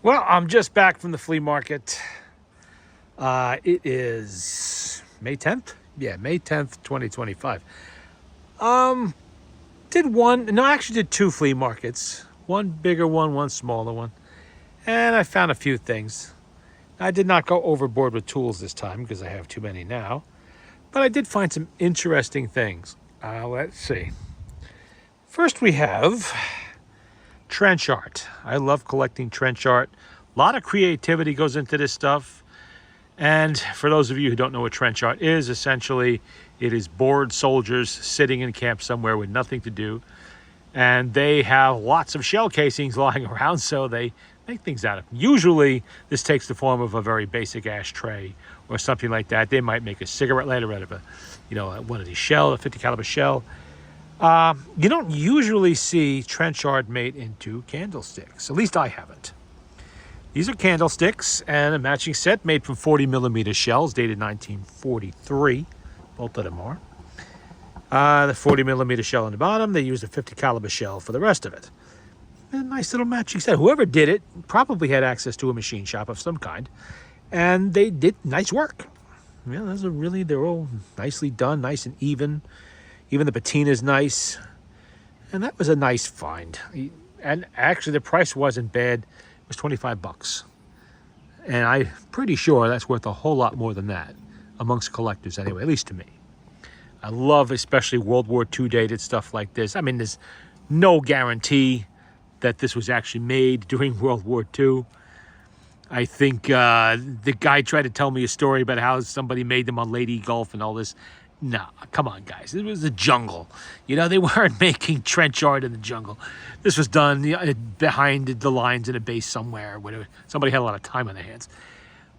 Well, I'm just back from the flea market. It is May 10th? Yeah, May 10th, 2025. I actually did two flea markets. One bigger one smaller one. And I found a few things. I did not go overboard with tools this time because I have too many now. But I did find some interesting things. Let's see. First we have trench art. I love collecting trench art. A lot of creativity goes into this stuff. And for those of you who don't know what trench art is, essentially it is bored soldiers sitting in camp somewhere with nothing to do. And they have lots of shell casings lying around, so they make things out of them. Usually this takes the form of a very basic ashtray or something like that. They might make a cigarette lighter out of one of these shells, a 50 caliber shell. You don't usually see trench art made into candlesticks. At least I haven't. These are candlesticks and a matching set made from 40 millimeter shells dated 1943. Both of them are. The 40 millimeter shell on the bottom. They used a 50 caliber shell for the rest of it. A nice little matching set. Whoever did it probably had access to a machine shop of some kind. And they did nice work. Yeah, they're all nicely done, nice and even. Even the patina is nice. And that was a nice find. And actually the price wasn't bad. It was 25 bucks. And I'm pretty sure that's worth a whole lot more than that amongst collectors anyway, at least to me. I love especially World War II dated stuff like this. I mean, there's no guarantee that this was actually made during World War II. I think the guy tried to tell me a story about how somebody made them on Lady Gulf and all this. No, come on, guys. It was the jungle. They weren't making trench art in the jungle. This was done behind the lines in a base somewhere where somebody had a lot of time on their hands.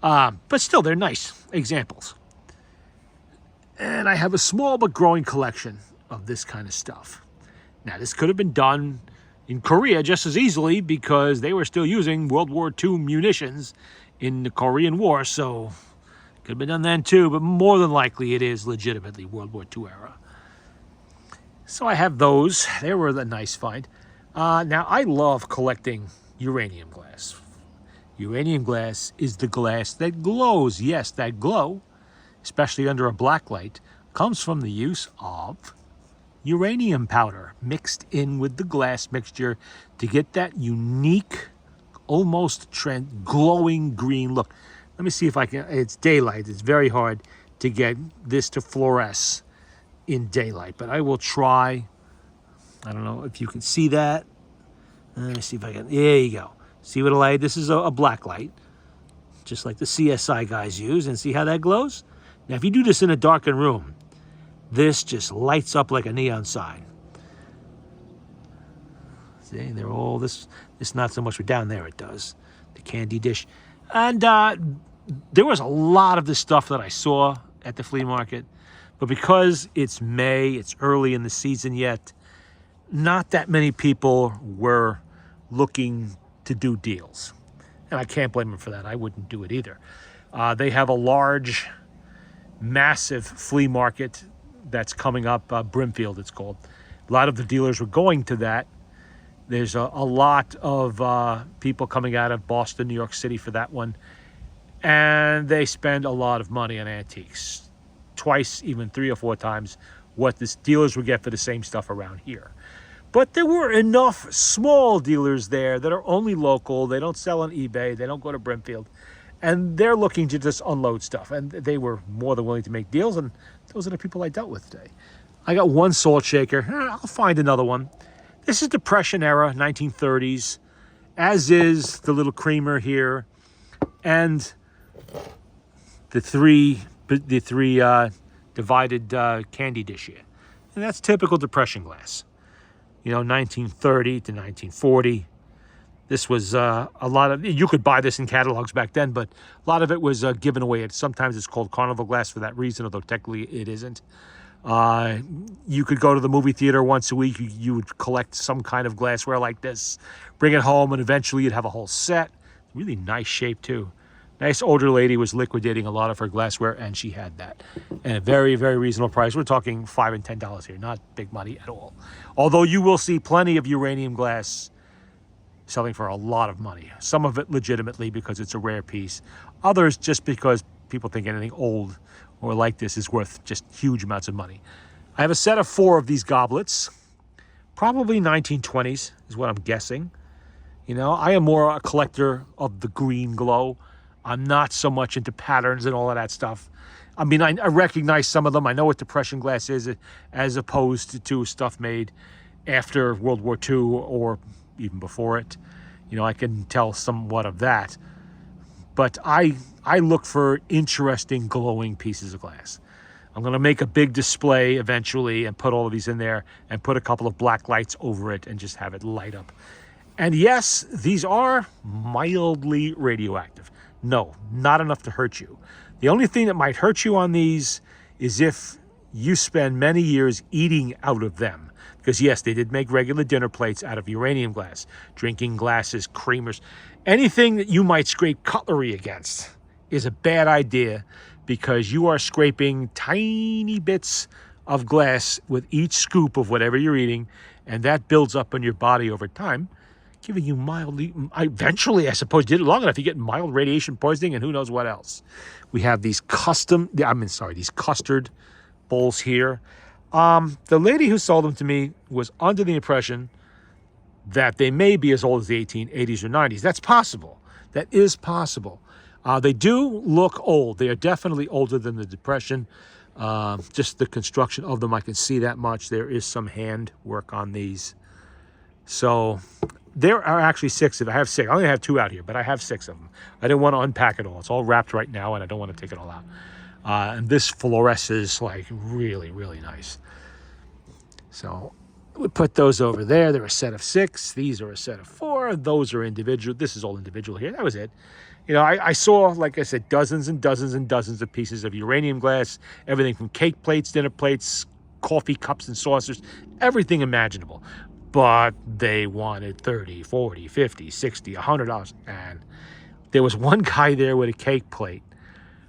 But still, they're nice examples. And I have a small but growing collection of this kind of stuff. Now, this could have been done in Korea just as easily because they were still using World War II munitions in the Korean War, so could have been done then too, but more than likely it is legitimately World War II era. So I have those. They were a nice find. Now, I love collecting uranium glass. Uranium glass is the glass that glows. Yes, that glow, especially under a black light, comes from the use of uranium powder mixed in with the glass mixture to get that unique, almost glowing green look. Let me see if I can. It's daylight. It's very hard to get this to fluoresce in daylight, but I will try. I don't know if you can see that. Let me see if I can. There you go. See what a light? This is a black light, just like the CSI guys use, and see how that glows? Now, if you do this in a darkened room, this just lights up like a neon sign. See, they're all this not so much, but down there it does. The candy dish. And there was a lot of this stuff that I saw at the flea market. But because it's May, it's early in the season yet, not that many people were looking to do deals. And I can't blame them for that. I wouldn't do it either. They have a large, massive flea market that's coming up, Brimfield it's called. A lot of the dealers were going to that. There's a lot of people coming out of Boston, New York City for that one. And they spend a lot of money on antiques. Twice, even 3 or 4 times what the dealers would get for the same stuff around here. But there were enough small dealers there that are only local. They don't sell on eBay. They don't go to Brimfield. And they're looking to just unload stuff. And they were more than willing to make deals. And those are the people I dealt with today. I got one salt shaker. I'll find another one. This is Depression era, 1930s, as is the little creamer here, and the three divided candy dish here. And that's typical Depression glass. 1930 to 1940. This was a lot of, you could buy this in catalogs back then, but a lot of it was given away. Sometimes it's called carnival glass for that reason, although technically it isn't. You could go to the movie theater once a week. You would collect some kind of glassware like this, bring it home, and eventually you'd have a whole set. Really nice shape too. Nice older lady was liquidating a lot of her glassware, and she had that. And a very, very reasonable price. We're talking $5 and $10 here, not big money at all. Although you will see plenty of uranium glass selling for a lot of money. Some of it legitimately because it's a rare piece. Others just because people think anything old or like this is worth just huge amounts of money. I have a set of 4 of these goblets. Probably 1920s is what I'm guessing. You know, I am more a collector of the green glow. I'm not so much into patterns and all of that stuff. I mean, I recognize some of them. I know what depression glass is as opposed to stuff made after World War II or even before it. You know, I can tell somewhat of that. But I look for interesting glowing pieces of glass. I'm going to make a big display eventually and put all of these in there and put a couple of black lights over it and just have it light up. And yes, these are mildly radioactive. No, not enough to hurt you. The only thing that might hurt you on these is if you spend many years eating out of them. Because yes, they did make regular dinner plates out of uranium glass, drinking glasses, creamers. Anything that you might scrape cutlery against is a bad idea because you are scraping tiny bits of glass with each scoop of whatever you're eating, and that builds up in your body over time, giving you eventually, I suppose, did it long enough, you get mild radiation poisoning and who knows what else. We have these these custard bowls here. The lady who sold them to me was under the impression that they may be as old as the 1880s or 90s. That's possible. That is possible. They do look old. They are definitely older than the Depression. Just the construction of them, I can see that much. There is some hand work on these. So there are actually 6 of them. I have 6. I only have 2 out here, but I have 6 of them. I didn't want to unpack it all. It's all wrapped right now, and I don't want to take it all out. And this fluoresces like really, really nice. So we put those over there. They're a set of 6. These are a set of 4. Those are individual. This is all individual here. That was it. You know, I saw, like I said, dozens and dozens and dozens of pieces of uranium glass, everything from cake plates, dinner plates, coffee cups and saucers, everything imaginable. But they wanted $30, $40, $50, $60, $100. And there was one guy there with a cake plate.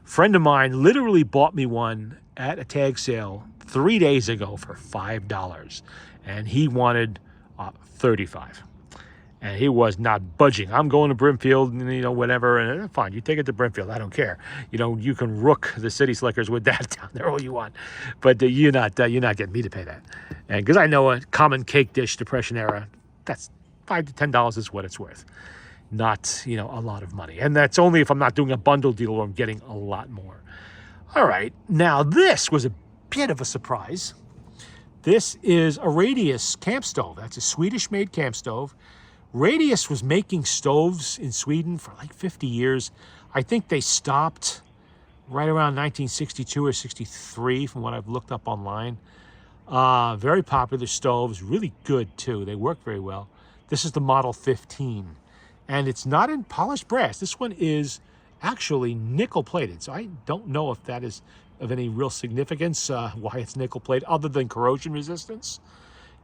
Friend of mine literally bought me one at a tag sale 3 days ago for $5. And he wanted $35. And he was not budging. I'm going to Brimfield, you know, whatever. And fine, you take it to Brimfield. I don't care. You know, you can rook the city slickers with that down there all you want. But you're not getting me to pay that. And because I know a common cake dish, Depression era, that's $5 to $10 is what it's worth. Not, you know, a lot of money. And that's only if I'm not doing a bundle deal or I'm getting a lot more. All right. Now, this was a bit of a surprise. This is a Radius camp stove. That's a Swedish-made camp stove. Radius was making stoves in Sweden for like 50 years. I think they stopped right around 1962 or 63 from what I've looked up online. Very popular stoves, really good too. They work very well. This is the Model 15 and it's not in polished brass. This one is actually nickel plated. So I don't know if that is of any real significance, why it's nickel plated other than corrosion resistance.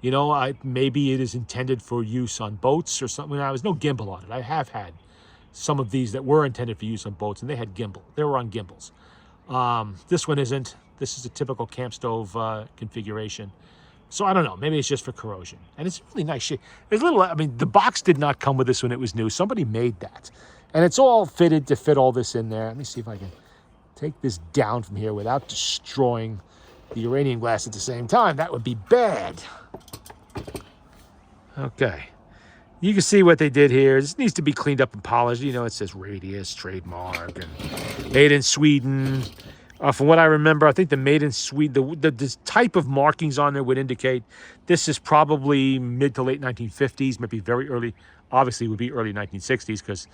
You know, maybe it is intended for use on boats or something. There was no gimbal on it. I have had some of these that were intended for use on boats, and they had gimbal. They were on gimbals. This one isn't. This is a typical camp stove configuration. So I don't know. Maybe it's just for corrosion. And it's really nice shape. There's little. I mean, the box did not come with this when it was new. Somebody made that, and it's all fitted to fit all this in there. Let me see if I can take this down from here without destroying the uranium glass at the same time. That would be bad. Okay, you can see what they did here. This needs to be cleaned up and polished. You know, it says Radius, trademark, and made in Sweden. From what I remember, I think the made in Sweden, the type of markings on there would indicate this is probably mid to late 1950s, maybe very early. Obviously, it would be early 1960s because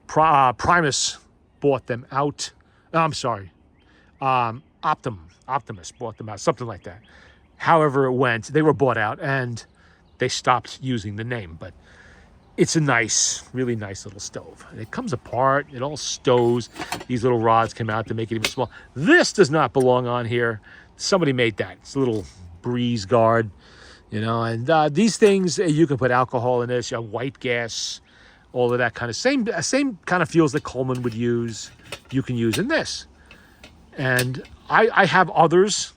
Primus bought them out. I'm sorry, Optimus bought them out, something like that. However it went, they were bought out and they stopped using the name. But it's a nice, really nice little stove. And it comes apart, it all stows. These little rods come out to make it even small. This does not belong on here. Somebody made that. It's a little breeze guard, you know. And these things, you can put alcohol in this, you have white gas, all of that kind of same kind of fuels that Coleman would use, you can use in this. And I have others.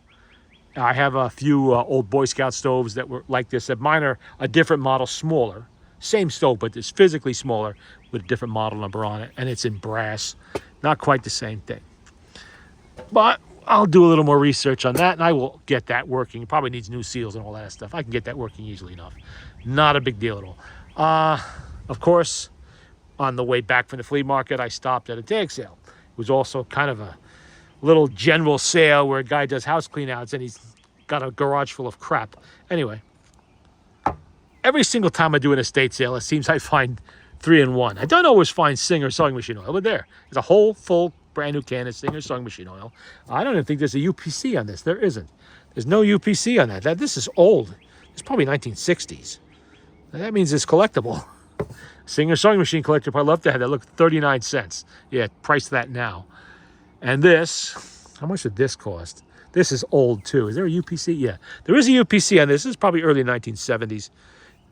I have a few old Boy Scout stoves that were like this. Mine are a different model, smaller. Same stove, but it's physically smaller with a different model number on it, and it's in brass. Not quite the same thing. But I'll do a little more research on that, and I will get that working. It probably needs new seals and all that stuff. I can get that working easily enough. Not a big deal at all. Of course, on the way back from the flea market, I stopped at a tag sale. It was also kind of a little general sale where a guy does house clean outs, and he's got a garage full of crap. Anyway, every single time I do an estate sale, it seems I find 3-in-1. I don't always find Singer sewing machine oil, but there's a whole full brand new can of Singer sewing machine oil. I don't even think there's a UPC on this. There isn't. There's no UPC on that. This is old. It's probably 1960s. That means it's collectible. Singer sewing machine collector, I'd love to have that. Look, 39 cents. Yeah, price that now. And this, how much did this cost? This is old too. Is there a UPC? Yeah, there is a UPC on this. This is probably early 1970s.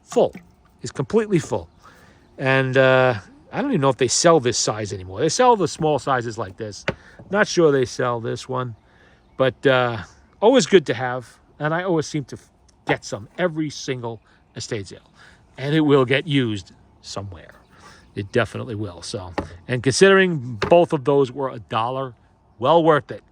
Full. It's completely full. And I don't even know if they sell this size anymore. They sell the small sizes like this. Not sure they sell this one. But always good to have. And I always seem to get some every single estate sale. And it will get used somewhere. It definitely will. So, and considering both of those were $1, well worth it.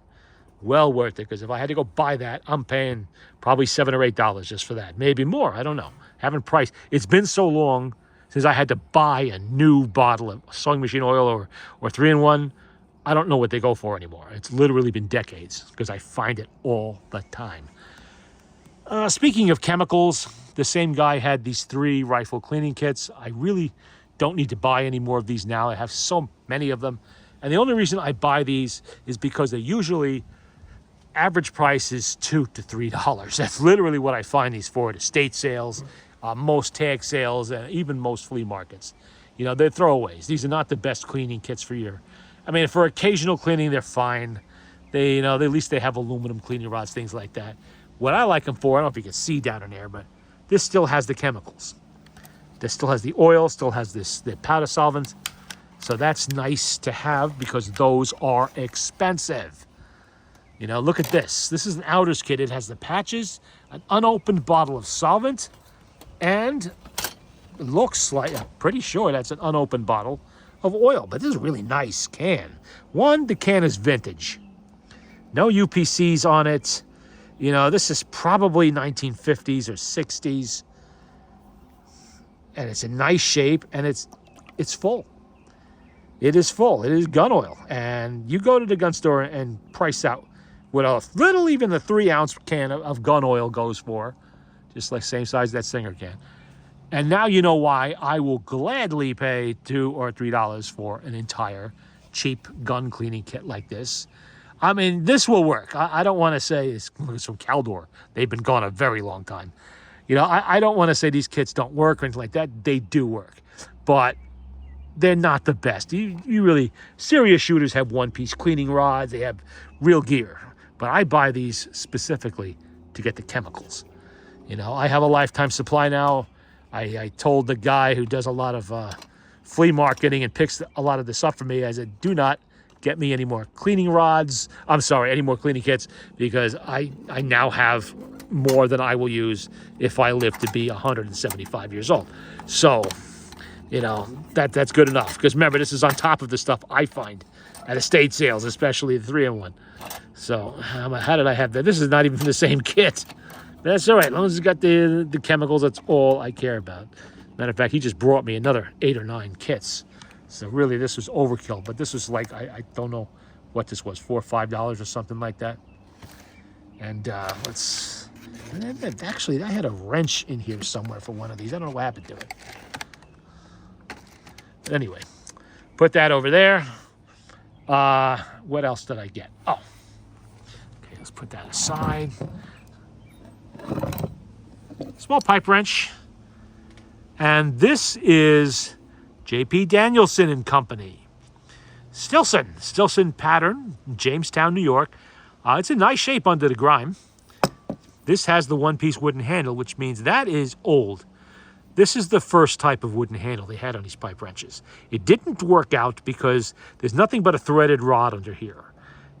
Well worth it. Because if I had to go buy that, I'm paying probably $7 or $8 just for that. Maybe more. I don't know. Haven't priced. It's been so long since I had to buy a new bottle of sewing machine oil or 3-in-1. I don't know what they go for anymore. It's literally been decades because I find it all the time. Speaking of chemicals, the same guy had these 3 rifle cleaning kits. I really don't need to buy any more of these now. I have so many of them. And the only reason I buy these is because they usually, average price is $2 to $3. That's literally what I find these for at estate sales, most tag sales, and even most flea markets. You know, they're throwaways. These are not the best cleaning kits for your, I mean, for occasional cleaning, they're fine. They, at least they have aluminum cleaning rods, things like that. What I like them for, I don't know if you can see down in there, but this still has the chemicals. This still has the oil, still has the powder solvent. So that's nice to have because those are expensive. You know, look at this. This is an outers kit. It has the patches, an unopened bottle of solvent, and it looks like, I'm pretty sure that's an unopened bottle of oil. But this is a really nice can. One, the can is vintage. No UPCs on it. You know, this is probably 1950s or 60s. And it's in nice shape, and it's full. It is full. It is gun oil. And you go to the gun store and price out what a little, even the 3-ounce can of gun oil goes for. Just like same size that Singer can. And now you know why I will gladly pay $2 or $3 for an entire cheap gun cleaning kit like this. I mean, this will work. I don't want to say it's from Caldor. They've been gone a very long time. You know, I don't want to say these kits don't work or anything like that. They do work. But they're not the best. You really, serious shooters have one-piece cleaning rods. They have real gear. But I buy these specifically to get the chemicals. You know, I have a lifetime supply now. I told the guy who does a lot of flea marketing and picks a lot of this up for me, I said, do not get me any more cleaning rods. I'm sorry, any more cleaning kits, because I now have more than I will use if I live to be 175 years old. So, you know, that's good enough. Because remember, this is on top of the stuff I find at estate sales, especially the 3-in-1. So, how did I have that? This is not even the same kit. That's all right. As long as it's got the chemicals, that's all I care about. Matter of fact, he just brought me another 8 or 9 kits. So really, this was overkill. But this was like, I don't know what this was, $4 or $5 or something like that. And actually, I had a wrench in here somewhere for one of these. I don't know what happened to it. But anyway, put that over there. What else did I get? Oh, okay, let's put that aside. Small pipe wrench. And this is J.P. Danielson and Company. Stilson pattern, Jamestown, New York. It's in nice shape under the grime. This has the one-piece wooden handle, which means that is old. This is the first type of wooden handle they had on these pipe wrenches. It didn't work out because there's nothing but a threaded rod under here.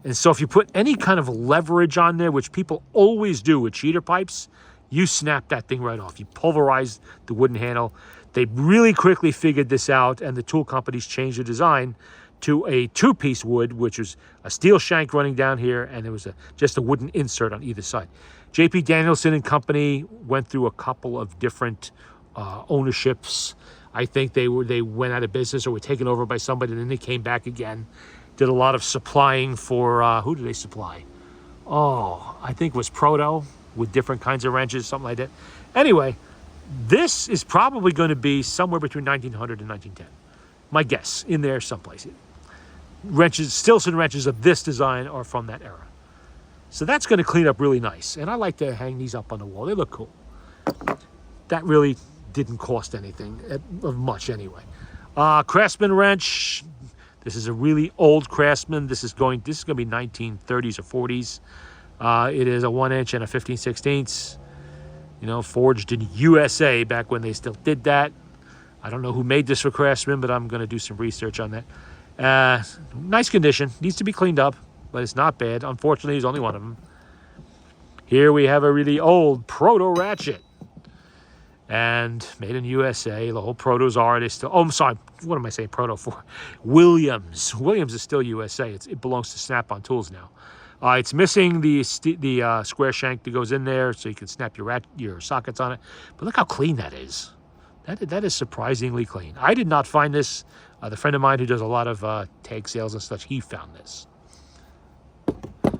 And so if you put any kind of leverage on there, which people always do with cheater pipes, you snap that thing right off. You pulverize the wooden handle. They really quickly figured this out, and the tool companies changed the design to a two-piece wood, which was a steel shank running down here, and there was just a wooden insert on either side. J.P. Danielson and Company went through a couple of different ownerships. I think they went out of business or were taken over by somebody, and then they came back again. Did a lot of supplying for, who did they supply? Oh, I think it was Proto with different kinds of wrenches, something like that. Anyway, this is probably going to be somewhere between 1900 and 1910. My guess, in there someplace. Wrenches, Stilson wrenches of this design are from that era. So that's going to clean up really nice. And I like to hang these up on the wall. They look cool. That really didn't cost anything of much anyway. Craftsman wrench. This is a really old Craftsman. This is going to be 1930s or 40s. It is a 1-inch and a 15/16. You know, forged in USA back when they still did that. I don't know who made this for Craftsman, but I'm going to do some research on that. Nice condition. Needs to be cleaned up, but it's not bad. Unfortunately, there's only one of them. Here we have a really old Proto ratchet. And made in USA. The whole Protos are. They still. Oh, I'm sorry. What am I saying Proto for? Williams. Williams is still USA. It belongs to Snap-on Tools now. It's missing the square shank that goes in there, so you can snap your sockets on it. But look how clean that is. That is surprisingly clean. I did not find this. The friend of mine who does a lot of tag sales and such, he found this.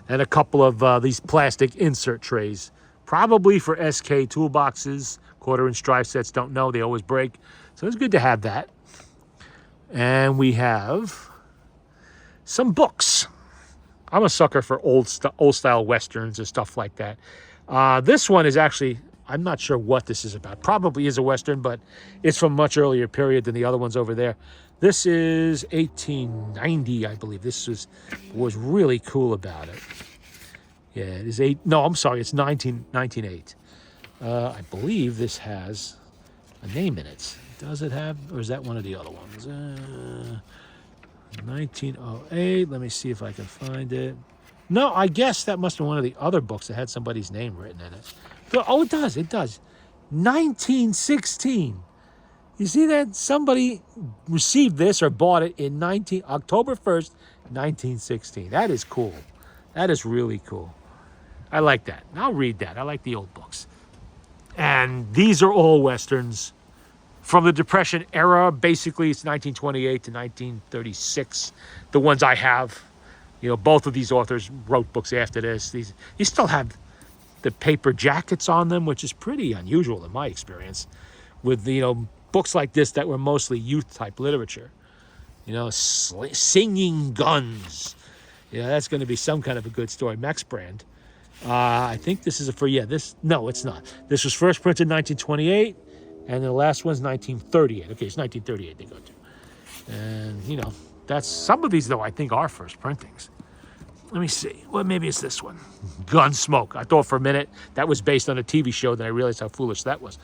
And a couple of these plastic insert trays, probably for SK toolboxes. 1/4-inch drive sets, don't know, they always break. So it's good to have that. And we have some books. I'm a sucker for old style Westerns and stuff like that. This one is actually, I'm not sure what this is about. Probably is a Western, but it's from a much earlier period than the other ones over there. This is 1890, I believe. This was really cool about it. Yeah, it is it's 1908. I believe this has a name in it. Does it have, or is that one of the other ones? 1908. Let me see if I can find it. No, I guess that must have been one of the other books that had somebody's name written in it. Oh, it does. It does. 1916. You see that? Somebody received this or bought it in October 1st, 1916. That is cool. That is really cool. I like that. I'll read that. I like the old books. And these are all Westerns from the Depression era. Basically, it's 1928 to 1936. The ones I have, you know, both of these authors wrote books after this. You still have the paper jackets on them, which is pretty unusual in my experience, with, you know, books like this that were mostly youth-type literature. You know, singing guns. Yeah, that's going to be some kind of a good story. Max Brand. I think this is no, it's not. This was first printed in 1928, and the last one's 1938. Okay, it's 1938 they go to. And, you know, that's, some of these, though, I think are first printings. Let me see. Well, maybe it's this one. Gunsmoke. I thought for a minute that was based on a TV show, then I realized how foolish that was.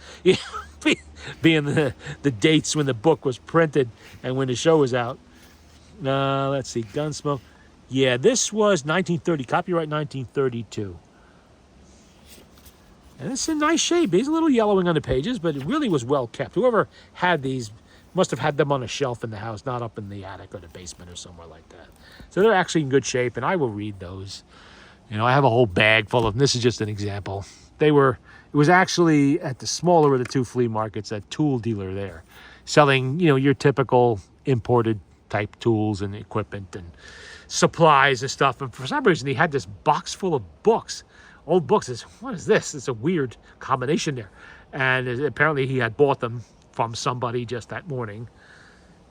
Being the dates when the book was printed and when the show was out. Let's see. Gunsmoke. Yeah, this was 1930. Copyright 1932. And it's in nice shape. It's a little yellowing on the pages, but it really was well kept. Whoever had these must have had them on a shelf in the house, not up in the attic or the basement or somewhere like that. So they're actually in good shape, and I will read those. You know, I have a whole bag full of them. This is just an example. It was actually at the smaller of the two flea markets, a tool dealer there, selling, you know, your typical imported type tools and equipment and supplies and stuff. And for some reason, he had this box full of books. Old books. What is this? It's a weird combination there. And apparently he had bought them from somebody just that morning,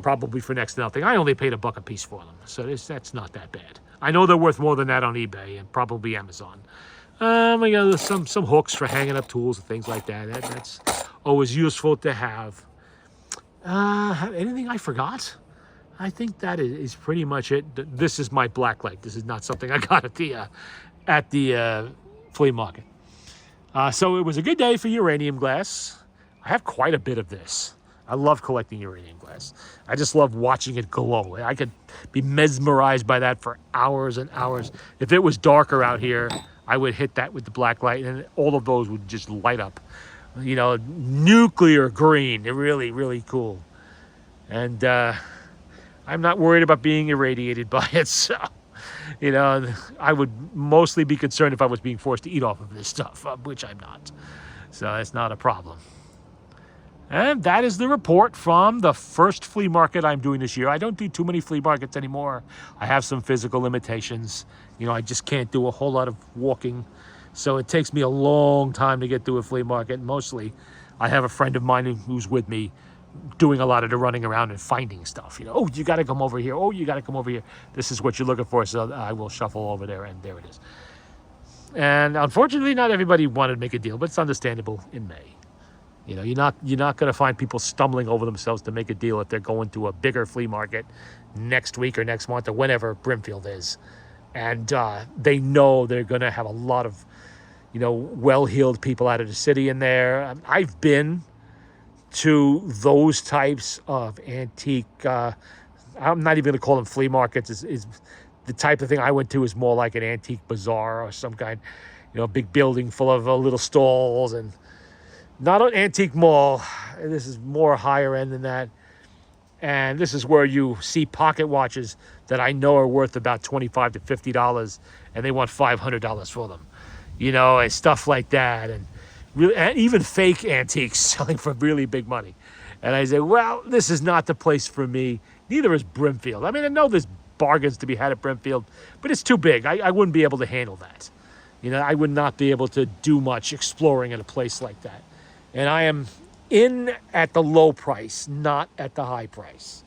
probably for next to nothing. I only paid $1 a piece for them, so that's not that bad. I know they're worth more than that on eBay and probably Amazon. You know, some hooks for hanging up tools and things like that. That's always useful to have. Anything I forgot? I think that is pretty much it. This is my blacklight. This is not something I got at the flea market. So it was a good day for uranium glass. I have quite a bit of this. I love collecting uranium glass. I just love watching it glow. I could be mesmerized by that for hours and hours. If it was darker out here, I would hit that with the black light, and all of those would just light up. You know, nuclear green. They're really, really cool. And I'm not worried about being irradiated by it. So, you know, I would mostly be concerned if I was being forced to eat off of this stuff, which I'm not. So that's not a problem. And that is the report from the first flea market I'm doing this year. I don't do too many flea markets anymore. I have some physical limitations. You know, I just can't do a whole lot of walking. So it takes me a long time to get to a flea market. Mostly, I have a friend of mine who's with me doing a lot of the running around and finding stuff. You know, oh, you got to come over here. Oh, you got to come over here. This is what you're looking for. So I will shuffle over there, and there it is. And unfortunately, not everybody wanted to make a deal, but it's understandable in May. You know, you're not going to find people stumbling over themselves to make a deal if they're going to a bigger flea market next week or next month or whenever Brimfield is. And they know they're going to have a lot of, you know, well-heeled people out of the city in there. I've been to those types of antique, I'm not even going to call them flea markets. Is the type of thing I went to is more like an antique bazaar or some kind, you know, a big building full of little stalls, and not an antique mall. This is more higher end than that. And this is where you see pocket watches that I know are worth about $25 to $50, and they want $500 for them. You know, and stuff like that. And really, and even fake antiques selling for really big money. And I say, well, this is not the place for me. Neither is Brimfield. I mean, I know there's bargains to be had at Brimfield, but it's too big. I wouldn't be able to handle that. You know, I would not be able to do much exploring at a place like that. And I am in at the low price, not at the high price.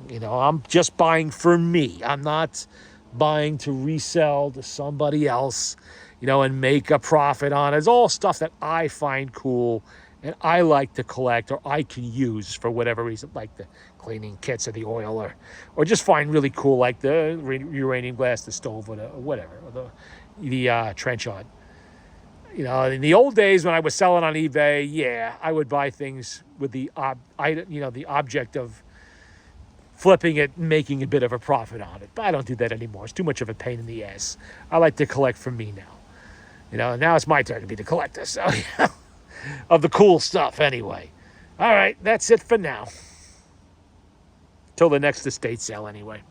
You know, I'm just buying for me. I'm not buying to resell to somebody else, you know, and make a profit on it. It's all stuff that I find cool and I like to collect, or I can use for whatever reason, like the cleaning kits or the oil, or just find really cool, like the uranium glass, the stove, or whatever, or the trenchant. You know, in the old days when I was selling on eBay, yeah, I would buy things with the object of flipping it, making a bit of a profit on it. But I don't do that anymore. It's too much of a pain in the ass. I like to collect for me now. You know, now it's my turn to be the collector. So, you know, of the cool stuff anyway. All right, that's it for now. Till the next estate sale anyway.